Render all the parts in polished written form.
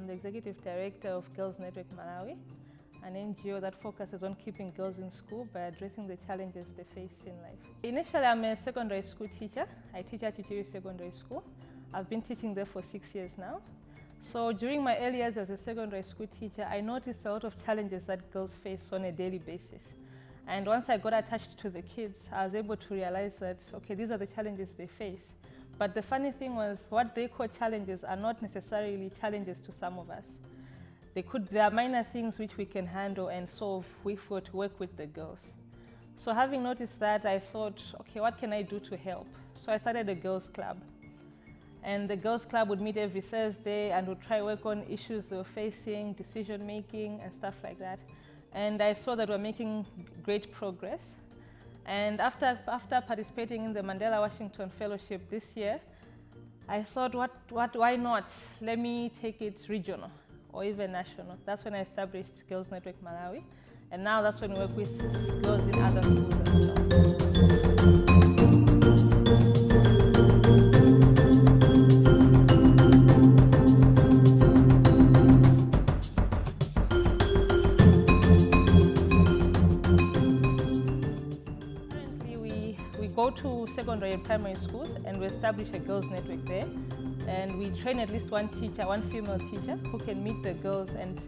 I'm the Executive Director of Girls Network Malawi, an NGO that focuses on keeping girls in school by addressing the challenges they face in life. Initially, I'm a secondary school teacher. I teach at Chichiri Secondary School. I've been teaching there for 6 years now. So during my early years as a secondary school teacher, I noticed a lot of challenges that girls face on a daily basis. And once I got attached to the kids, I was able to realize that, okay, these are the challenges they face. But the funny thing was, what they call challenges are not necessarily challenges to some of us. There are minor things which we can handle and solve if we were to work with the girls. So having noticed that, I thought, okay, what can I do to help? So I started a girls club. And the girls club would meet every Thursday and would try work on issues they were facing, decision making and stuff like that. And I saw that we're making great progress. And after participating in the Mandela Washington Fellowship this year, I thought, why not? Let me take it regional or even national. That's when I established Girls Network Malawi. And now that's when we work with girls in other schools as well. Go to secondary and primary schools and we establish a girls network there, and we train at least one teacher, one female teacher who can meet the girls and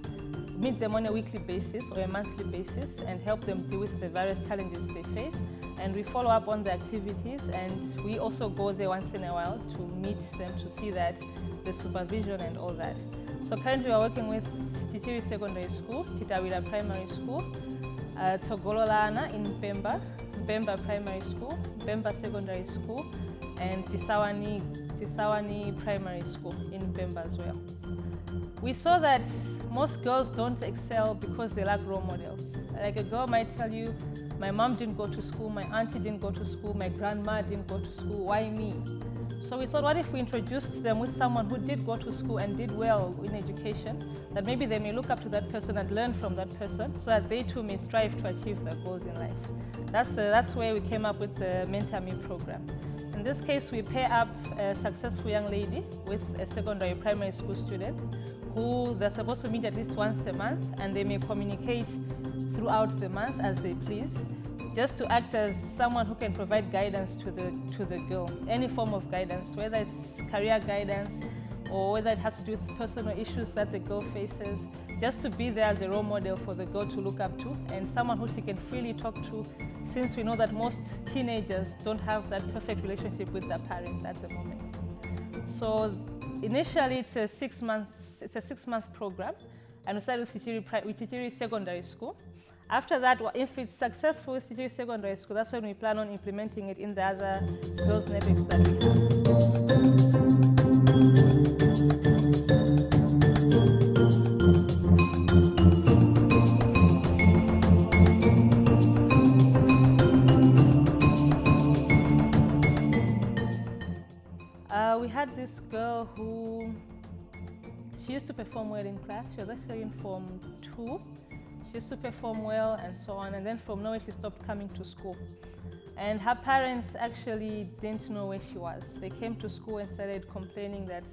meet them on a weekly basis or a monthly basis and help them deal with the various challenges they face. And we follow up on the activities, and we also go there once in a while to meet them to see that the supervision and all that. So currently we're working with Chichiri Secondary School, Titawira Primary School, Togololana in Pemba Primary School, Pemba Secondary School, and Tisawani Primary School in Pemba as well. We saw that most girls don't excel because they lack role models. Like a girl might tell you, my mom didn't go to school, my auntie didn't go to school, my grandma didn't go to school, why me? So we thought, what if we introduced them with someone who did go to school and did well in education, that maybe they may look up to that person and learn from that person so that they too may strive to achieve their goals in life. That's where we came up with the Mentor Me program. In this case, we pair up a successful young lady with a secondary primary school student who they're supposed to meet at least once a month, and they may communicate throughout the month as they please, just to act as someone who can provide guidance to the girl, any form of guidance, whether it's career guidance or whether it has to do with personal issues that the girl faces, just to be there as a role model for the girl to look up to and someone who she can freely talk to, since we know that most teenagers don't have that perfect relationship with their parents at the moment. So initially it's a six-month program, and we started with Chichiri Secondary School. After that, if it's successful with Chichiri Secondary School, that's when we plan on implementing it in the other girls' networks that we have. We had this girl who, she used to perform well in class. She was actually in Form 2. She used to perform well and so on, and then from nowhere she stopped coming to school. And her parents actually didn't know where she was. They came to school and started complaining that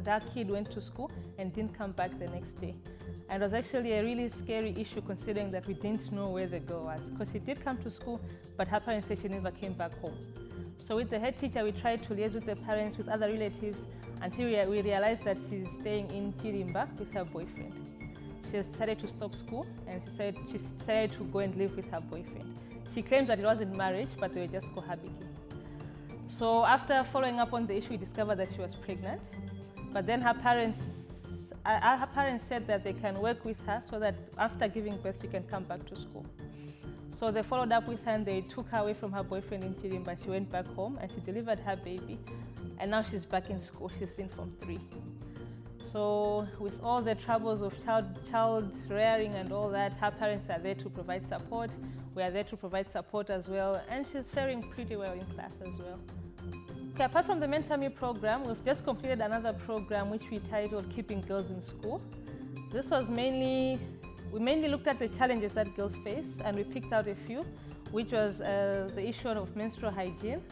that kid went to school and didn't come back the next day. And it was actually a really scary issue, considering that we didn't know where the girl was, because she did come to school, but her parents said she never came back home. So with the head teacher, we tried to liaise with the parents, with other relatives, until we realized that she's staying in Chirimba with her boyfriend. She decided to stop school, and she decided to go and live with her boyfriend. She claims that it wasn't marriage, but they were just cohabiting. So after following up on the issue, we discovered that she was pregnant. But then her parents said that they can work with her so that after giving birth, she can come back to school. So they followed up with her and they took her away from her boyfriend in Chirimba. She went back home and she delivered her baby. And now she's back in school. She's in Form 3. So with all the troubles of child rearing and all that, her parents are there to provide support. We are there to provide support as well. And she's faring pretty well in class as well. Okay, apart from the Mentor Me program, we've just completed another program which we titled Keeping Girls in School. This was we mainly looked at the challenges that girls face, and we picked out a few, which was the issue of menstrual hygiene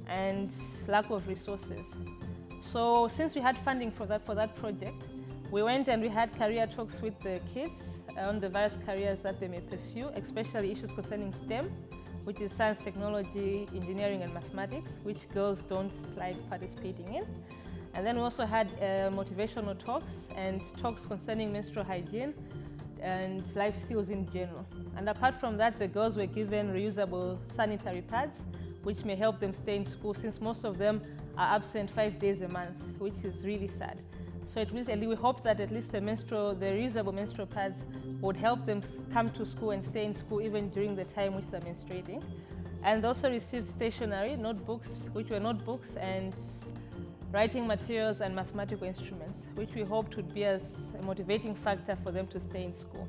and lack of resources. So since we had funding for that project, We went and we had career talks with the kids on the various careers that they may pursue, especially issues concerning STEM, which is science, technology, engineering, and mathematics, which girls don't like participating in. And then we also had motivational talks and talks concerning menstrual hygiene and life skills in general. And apart from that, the girls were given reusable sanitary pads, which may help them stay in school, since most of them are absent 5 days a month, which is really sad. So we hope that at least the reusable menstrual pads would help them come to school and stay in school even during the time which they're menstruating. And they also received stationery, notebooks, which were notebooks and writing materials and mathematical instruments, which we hoped would be as a motivating factor for them to stay in school.